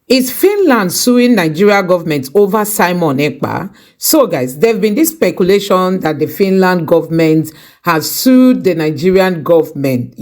Is Finland suing Nigeria government over Simon Ekpa? So, guys, there have been this speculation that the Finland government has sued the Nigerian government,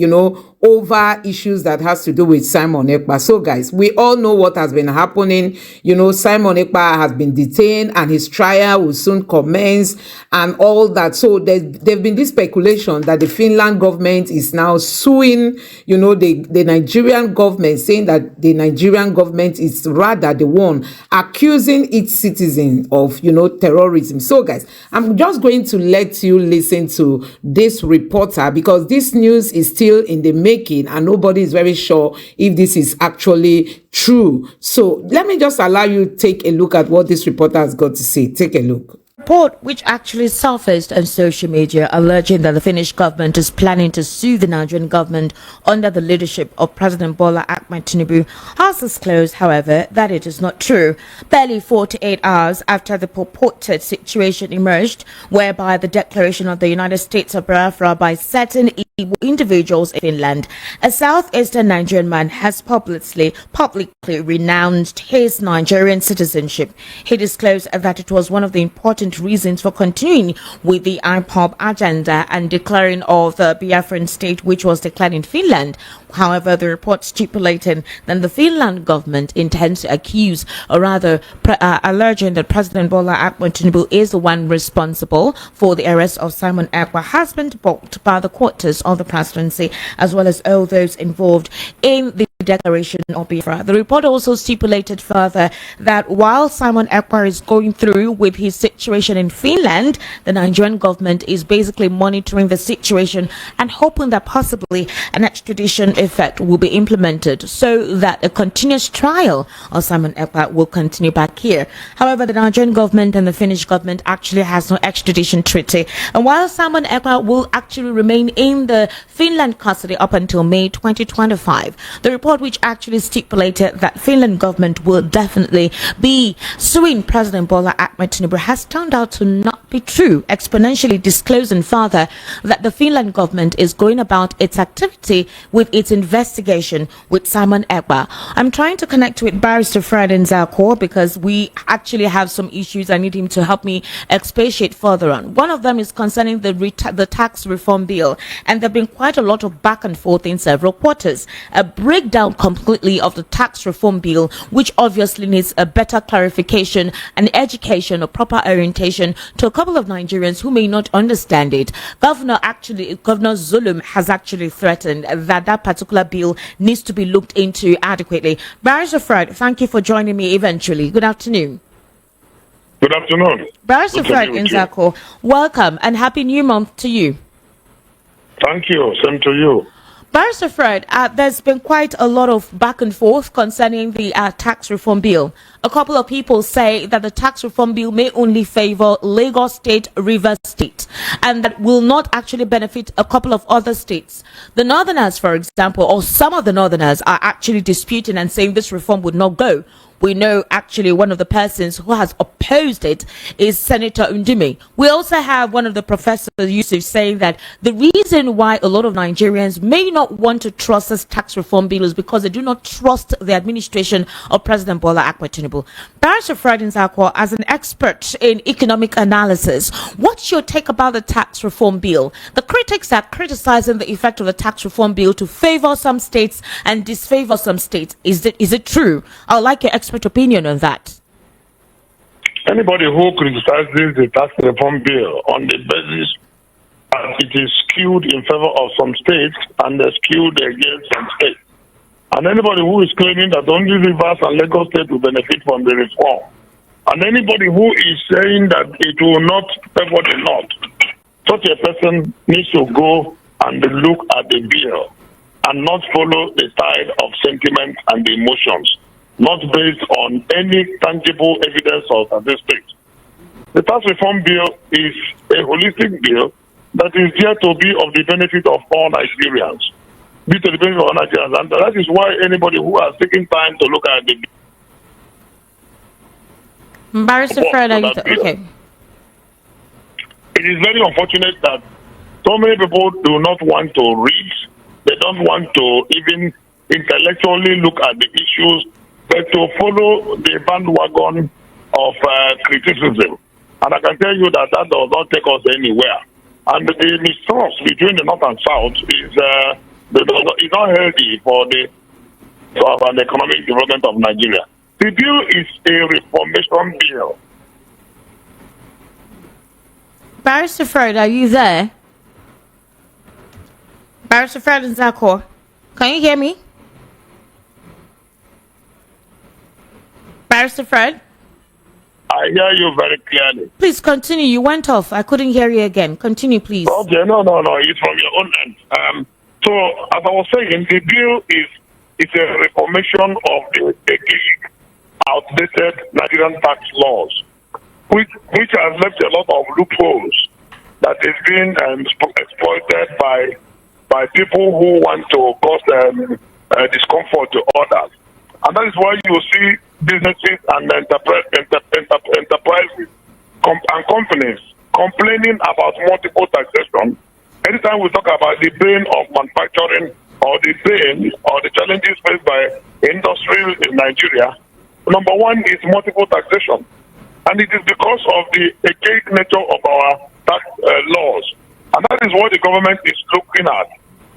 over issues that has to do with Simon Ekpa. So, guys, we all know what has been happening. Simon Ekpa has been detained and his trial will soon commence and all that. So, there's been this speculation that the Finland government is now suing, the Nigerian government, saying that the Nigerian government is rather the one accusing its citizen of, terrorism. So, guys, I'm just going to let you listen to this reporter because this news is still in the making and nobody is very sure if this is actually true. So let me just allow you to take a look at what this reporter has got to say. Take a look. Report which actually surfaced on social media alleging that the Finnish government is planning to sue the Nigerian government under the leadership of President Bola Ahmed Tinubu has disclosed, however, that it is not true. Barely 48 hours after the purported situation emerged, whereby the declaration of the United States of Biafra by certain individuals in Finland, a southeastern Nigerian man has publicly renounced his Nigerian citizenship. He disclosed that it was one of the important reasons for continuing with the IPOB agenda and declaring of the Biafran state, which was declared in Finland. However, the report stipulated that the Finland government intends to accuse, or rather alleging that President Bola Ahmed Tinubu is the one responsible for the arrest of Simon Ekpa has been blocked by the quarters of the presidency, as well as all those involved in the declaration of Biafra. The report also stipulated further that while Simon Ekpa is going through with his situation in Finland, the Nigerian government is basically monitoring the situation and hoping that possibly an extradition effect will be implemented so that a continuous trial of Simon Ekpa will continue back here. However, the Nigerian government and the Finnish government actually has no extradition treaty, and while Simon Ekpa will actually remain in the Finland custody up until May 2025, the report which actually stipulated that Finland government will definitely be suing President Bola Ahmed Tinubu has turned out to not be true, exponentially disclosing further that the Finland government is going about its activity with its investigation with Simon Ekpa. I'm trying to connect with Barrister Fred Nzako because we actually have some issues. I need him to help me expatiate further on. One of them is concerning the tax reform bill, and there have been quite a lot of back and forth in several quarters. A breakdown completely of the tax reform bill, which obviously needs a better clarification and education or proper orientation to a couple of Nigerians who may not understand it. Governor Zulum has actually threatened that particular bill needs to be looked into adequately. Barrister Fred, thank you for joining me eventually. Good afternoon. Good afternoon. Barrister Fred Nzako, welcome and happy new month to you. Thank you. Same to you. Barrister Fred, there's been quite a lot of back and forth concerning the tax reform bill. A couple of people say that the tax reform bill may only favor Lagos State, Rivers State, and that will not actually benefit a couple of other states. The Northerners, for example, or some of the Northerners are actually disputing and saying this reform would not go. We know actually one of the persons who has opposed it is Senator Undime. We also have one of the professors, Yusuf, saying that the reason why a lot of Nigerians may not want to trust this tax reform bill is because they do not trust the administration of President Bola Ahmed Tinubu. Barrister Fred Nzako, as an expert in economic analysis, what's your take about the tax reform bill? The critics are criticizing the effect of the tax reform bill to favor some states and disfavor some states. Is it true? I would like your expert opinion on that. Anybody who criticizes the tax reform bill on the basis that it is skewed in favor of some states and skewed against some states, and anybody who is claiming that only Rivers and Lagos State will benefit from the reform, and anybody who is saying that it will not favor the North, such a person needs to go and look at the bill and not follow the tide of sentiment and emotions, not based on any tangible evidence of statistics. The tax reform bill is a holistic bill that is there to be of the benefit of all Nigerians. Be to the benefit of all Nigerians. And that is why anybody who has taken time to look at the bill. Barrister Fred, okay. It is very unfortunate that so many people do not want to read. They don't want to even intellectually look at the issues to follow the bandwagon of criticism. And I can tell you that that does not take us anywhere. And the mistrust between the North and South is not healthy for an economic development of Nigeria. The bill is a reformation bill. Barrister Fred, are you there? Barrister Fred and Zakor, can you hear me? Barrister Fred? I hear you very clearly. Please continue. You went off. I couldn't hear you again. Continue, please. Okay, no. It's from your own end. So, as I was saying, the bill is a reformation of the outdated Nigerian tax laws, which has left a lot of loopholes that is being exploited by people who want to cause discomfort to others. And that is why you see businesses and enterprises and companies complaining about multiple taxation. Anytime we talk about the pain of manufacturing or the pain or the challenges faced by industry in Nigeria, number one is multiple taxation. And it is because of the archaic nature of our tax laws. And that is what the government is looking at.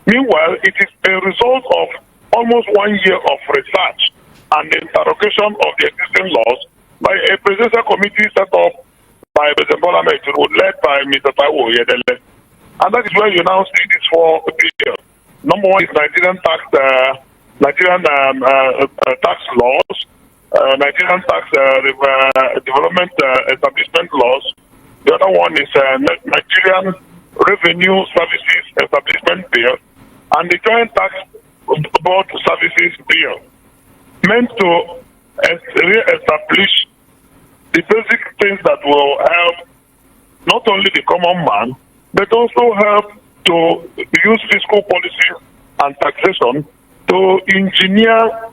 Meanwhile, it is a result of almost 1 year of research and interrogation of the existing laws by a presidential committee set up by President Bola Ahmed Tinubu, led by Mr. Taiwo Oyedele. And that is where you now see these four bills. Number one is Nigerian tax laws, Nigerian tax development establishment laws. The other one is Nigerian Revenue Services Establishment Bill, and the Joint Tax Board Services Bill, meant to re-establish the basic things that will help not only the common man, but also help to use fiscal policies and taxation to engineer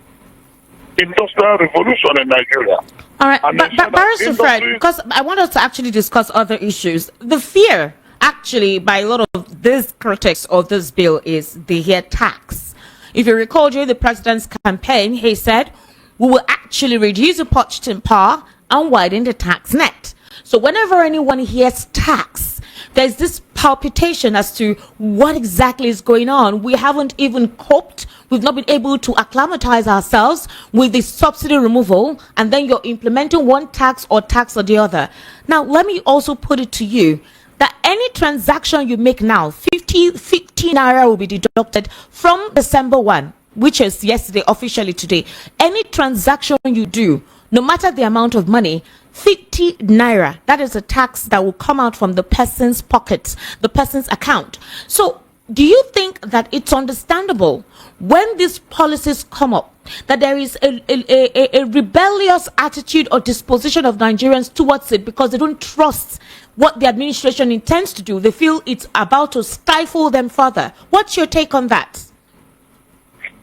industrial revolution in Nigeria. All right, but Barrister Fred, because I want us to actually discuss other issues. The fear, actually, by a lot of these critics of this bill is they hear tax. If you recall, during the president's campaign, he said, we will actually reduce the purchasing power and widen the tax net. So whenever anyone hears tax, there's this palpitation as to what exactly is going on. We haven't even coped. We've not been able to acclimatize ourselves with the subsidy removal, and then you're implementing one tax or the other. Now, let me also put it to you that any transaction you make now, 50 naira will be deducted from December 1, which is yesterday, officially today. Any transaction you do, no matter the amount of money, 50 naira, that is a tax that will come out from the person's pockets, the person's account. So do you think that it's understandable when these policies come up that there is a rebellious attitude or disposition of Nigerians towards it because they don't trust what the administration intends to do? They feel it's about to stifle them further. What's your take on that?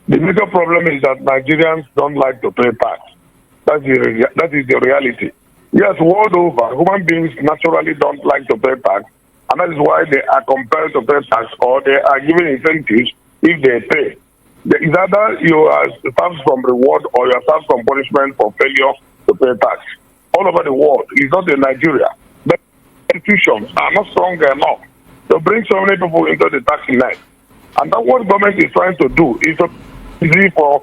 The major problem is that Nigerians don't like to pay tax. That is the reality. Yes, world over, human beings naturally don't like to pay tax, and that is why they are compelled to pay tax, or they are given incentives if they pay. It's either you are served some reward or you are served some punishment for failure to pay tax. All over the world, it's not in Nigeria. The institutions are not strong enough to bring so many people into the tax net. And that's what government is trying to do, is to easy for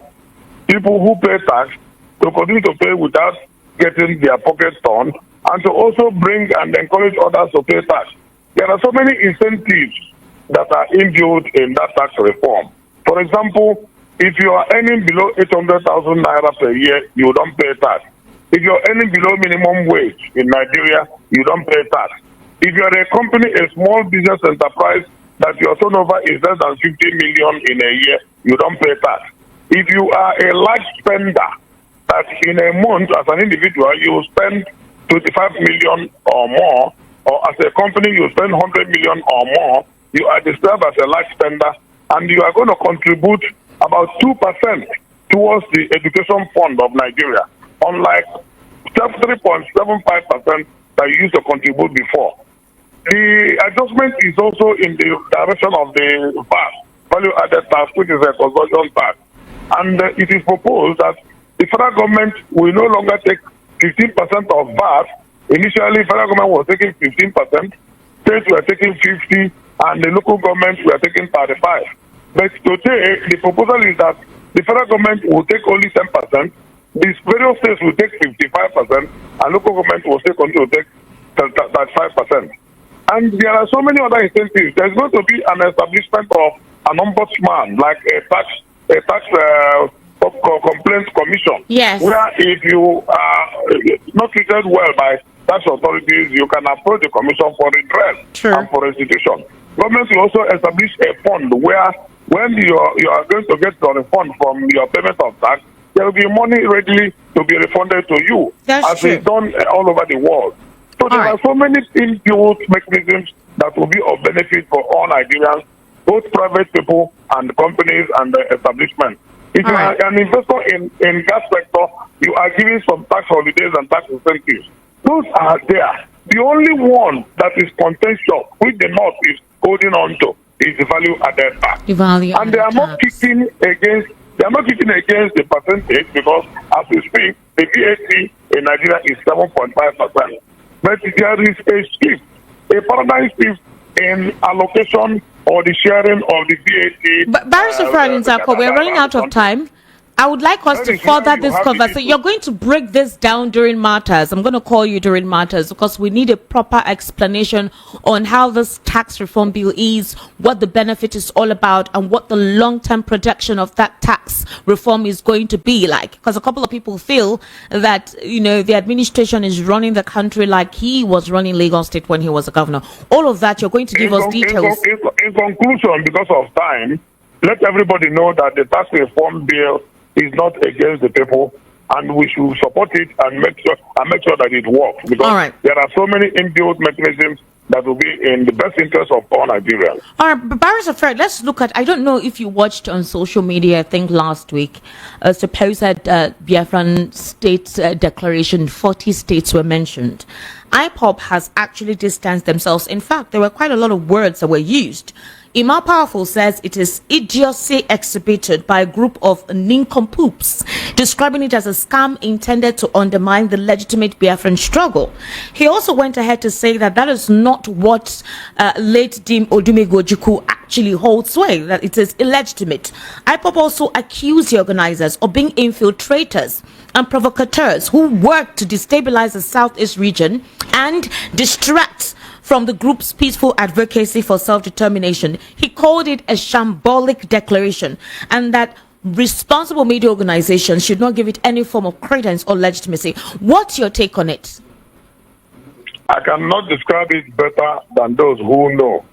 people who pay tax to continue to pay without getting their pockets torn, and to also bring and encourage others to pay tax. There are so many incentives that are inbuilt in that tax reform. For example, if you are earning below 800,000 naira per year, you don't pay tax. If you're earning below minimum wage in Nigeria, you don't pay tax. If you're a company, a small business enterprise, that your turnover is less than 50 million in a year, you don't pay tax. If you are a large spender, that in a month as an individual you spend 25 million or more, or as a company you spend 100 million or more, you are described as a large spender, and you are going to contribute about 2% towards the education fund of Nigeria, unlike 3.75% that you used to contribute before. The adjustment is also in the direction of the VAT, value added tax, which is a consumption tax. And it is proposed that the federal government will no longer take 15% of VAT. Initially, federal government was taking 15%, states were taking 50%, and the local government were taking 35%. But today, the proposal is that the federal government will take only 10%, these various states will take 55%, and local government will take 35%. And there are so many other incentives. There's going to be an establishment of an ombudsman, like a tax complaints commission. Yes. Where if you are not treated well by tax authorities, you can approach the commission for redress and for restitution. Government will also establish a fund where when you are going to get the refund from your payment of tax, there will be money readily to be refunded to you. As it's done all over the world. So there are so many inbuilt mechanisms that will be of benefit for all Nigerians, both private people and companies and the establishment. If you are an investor in gas sector, you are giving some tax holidays and tax incentives. Those are there. The only one that is contentious, which the North is holding on to, is the value added tax. And they are not kicking against the percentage because, as we speak, the VAT in Nigeria is 7.5%. But there is a shift, a paradigm shift in allocation or the sharing of the VAT. But Barrister Frank Nzako, we're running out of time. I would like us to further this conversation. You're going to break this down during matters. I'm going to call you during matters because we need a proper explanation on how this tax reform bill is, what the benefit is all about, and what the long-term projection of that tax reform is going to be like. Because a couple of people feel that, you know, the administration is running the country like he was running Lagos State when he was a governor. All of that, you're going to give us details. In conclusion, because of time, let everybody know that the tax reform bill is not against the people, and we should support it and make sure that it works. Because there are so many inbuilt mechanisms that will be in the best interest of all Nigerians. All right, but Barrister Fred, let's look at, I don't know if you watched on social media, I think last week, suppose that Biafran state declaration, 40 states were mentioned. IPOB has actually distanced themselves. In fact, there were quite a lot of words that were used. Imam Powerful says it is idiocy exhibited by a group of nincompoops, describing it as a scam intended to undermine the legitimate Biafran struggle. He also went ahead to say that that is not what late Dim Odumegojuku actually holds sway, that it is illegitimate. IPOP also accused the organizers of being infiltrators and provocateurs who work to destabilize the Southeast region and distract from the group's peaceful advocacy for self-determination. He called it a shambolic declaration, and that responsible media organizations should not give it any form of credence or legitimacy. What's your take on it? I cannot describe it better than those who know.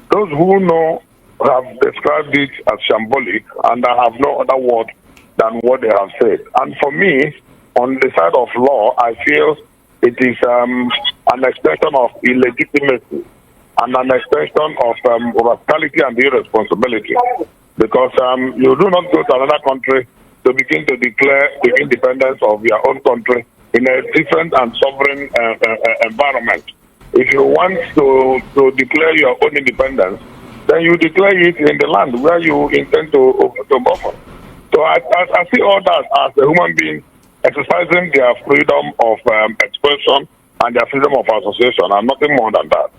Those who know have described it as shambolic, and I have no other word than what they have said. And for me, on the side of law, I feel it is an extension of illegitimacy and an extension of rascality and irresponsibility. Because you do not go to another country to begin to declare the independence of your own country in a different and sovereign environment. If you want to declare your own independence, then you declare it in the land where you intend to govern. So I see all that as a human being exercising their freedom of expression and their freedom of association, and nothing more than that.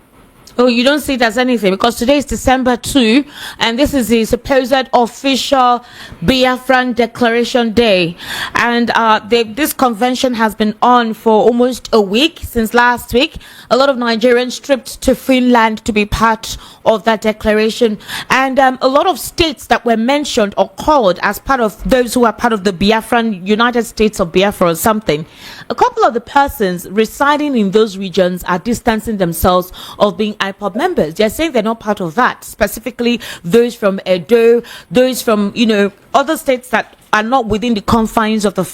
Oh, you don't see it as anything, because today is December 2, and this is the supposed official Biafran Declaration Day. And this convention has been on for almost a week, since last week. A lot of Nigerians tripped to Finland to be part of that declaration. And a lot of states that were mentioned or called as part of those who are part of the Biafran United States of Biafra or something. A couple of the persons residing in those regions are distancing themselves of being IPOB members. They're saying they're not part of that, specifically those from Edo, those from, other states that are not within the confines of the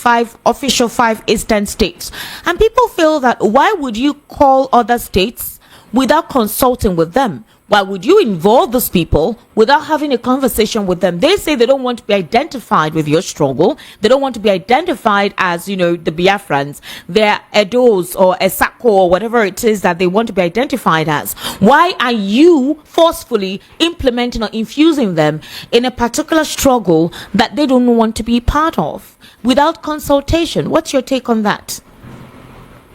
official five eastern states. And people feel that why would you call other states without consulting with them? Why would you involve those people without having a conversation with them? They say they don't want to be identified with your struggle. They don't want to be identified as, the Biafrans. They're Edos or Esako or whatever it is that they want to be identified as. Why are you forcefully implementing or infusing them in a particular struggle that they don't want to be part of without consultation? What's your take on that?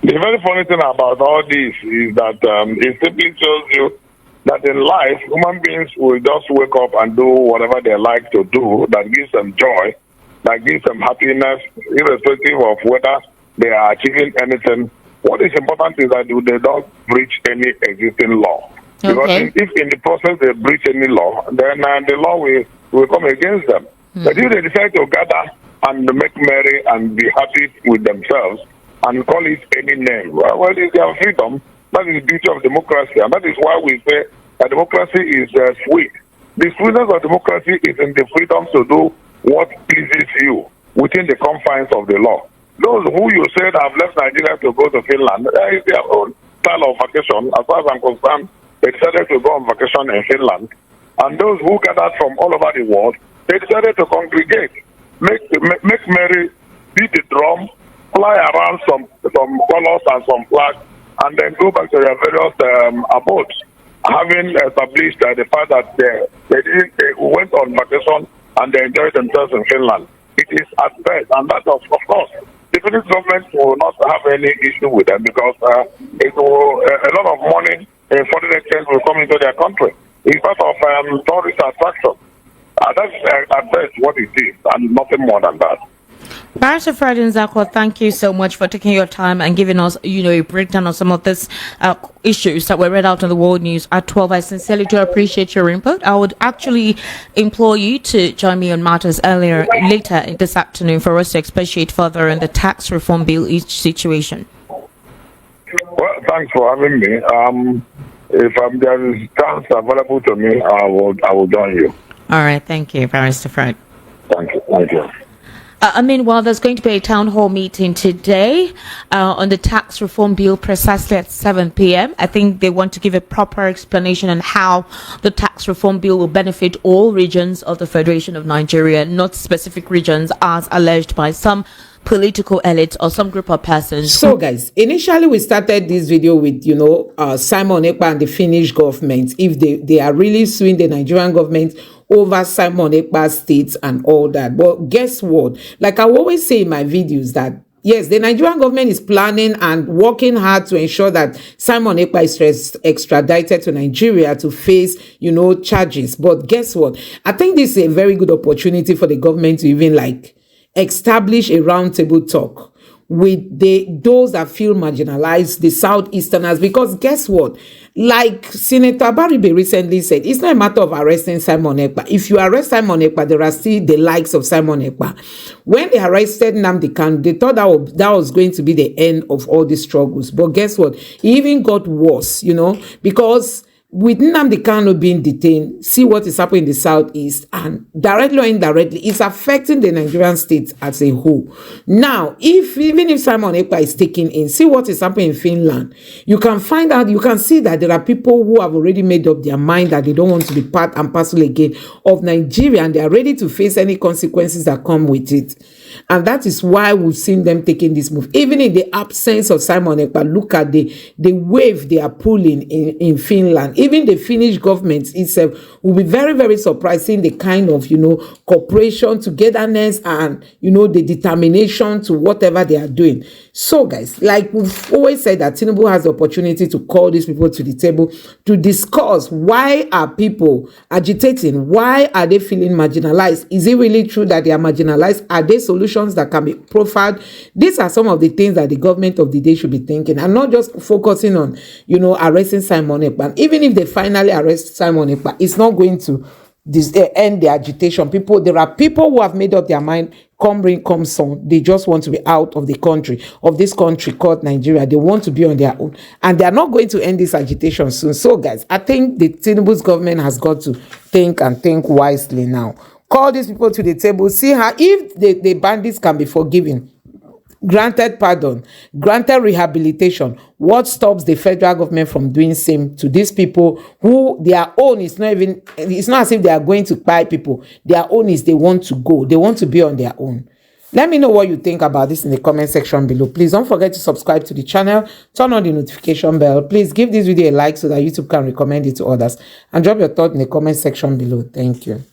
The very funny thing about all this is that it simply shows you that in life, human beings will just wake up and do whatever they like to do that gives them joy, that gives them happiness, irrespective of whether they are achieving anything. What is important is that they don't breach any existing law. Okay. Because if in the process they breach any law, then the law will come against them. But if they decide to gather and make merry and be happy with themselves and call it any name, well, it's their freedom. That is the beauty of democracy, and that is why we say that democracy is sweet. The sweetness of democracy is in the freedom to do what pleases you within the confines of the law. Those who you said have left Nigeria to go to Finland, is their own style of vacation. As far as I'm concerned, they decided to go on vacation in Finland. And those who gathered from all over the world, they decided to congregate, make merry, beat the drum, fly around some colors and some flags, and then go back to their various abodes, having established the fact that they went on vacation and they enjoyed themselves in Finland. It is at best, and that of course, the Finnish government will not have any issue with them because it will, a lot of money in foreign exchange will come into their country. It's part of tourist attraction. That's at best what it is, and nothing more than that. Barrister Fred Nzako, thank you so much for taking your time and giving us, a breakdown on some of these issues that were read out in the world news at 12. I sincerely do appreciate your input. I would actually implore you to join me on matters later this afternoon for us to expatiate further on the tax reform bill situation. Well, thanks for having me. If there is chance available to me, I will join you. All right, thank you, Barrister Fred. Thank you. Meanwhile, there's going to be a town hall meeting today on the tax reform bill precisely at 7 p.m. I think they want to give a proper explanation on how the tax reform bill will benefit all regions of the Federation of Nigeria, not specific regions as alleged by some political elites or some group of persons. So guys, initially we started this video with Simon Ekpa and the Finnish government, if they are really suing the Nigerian government over Simon Ekpa's states and all that. But guess what, like I always say in my videos, that yes, the Nigerian government is planning and working hard to ensure that Simon Ekpa is extradited to Nigeria to face, charges. But guess what, I think this is a very good opportunity for the government to even establish a roundtable talk with those that feel marginalized, the Southeasterners, because guess what? Like Senator Baribe recently said, it's not a matter of arresting Simon Ekpa. If you arrest Simon Ekpa, there are still the likes of Simon Ekpa. When they arrested Nnamdi Kanu, they thought that was going to be the end of all these struggles. But guess what? It even got worse, because with Nnamdi Kanu being detained, see what is happening in the Southeast, and directly or indirectly, it's affecting the Nigerian state as a whole. Now, even if Simon Ekpa is taken in, see what is happening in Finland. You can see that there are people who have already made up their mind that they don't want to be part and parcel again of Nigeria, and they are ready to face any consequences that come with it. And that is why we've seen them taking this move. Even in the absence of Simon Ekpa, look at the wave they are pulling in Finland. Even the Finnish government itself will be very, very surprised seeing the kind of, cooperation, togetherness, and, the determination to whatever they are doing. So, guys, like we've always said, that Tinubu has the opportunity to call these people to the table to discuss why are people agitating? Why are they feeling marginalized? Is it really true that they are marginalized? Are there solutions that can be profiled? These are some of the things that the government of the day should be thinking, and not just focusing on, arresting Simon Ekpa. Even if they finally arrest Simon Ekpa, it's not going to end the agitation. There are people who have made up their mind, come rain, come sun, they just want to be out of this country called Nigeria. They want to be on their own, and they are not going to end this agitation soon. So guys, I think the Tinubu's government has got to think wisely now. Call these people to the table, see how, if the bandits can be forgiven, granted pardon, granted rehabilitation. What stops the federal government from doing same to these people who their own is not even, it's not as if they are going to buy people. Their own is they want to go. They want to be on their own. Let me know what you think about this in the comment section below. Please don't forget to subscribe to the channel, turn on the notification bell. Please give this video a like so that YouTube can recommend it to others. And drop your thought in the comment section below. Thank you.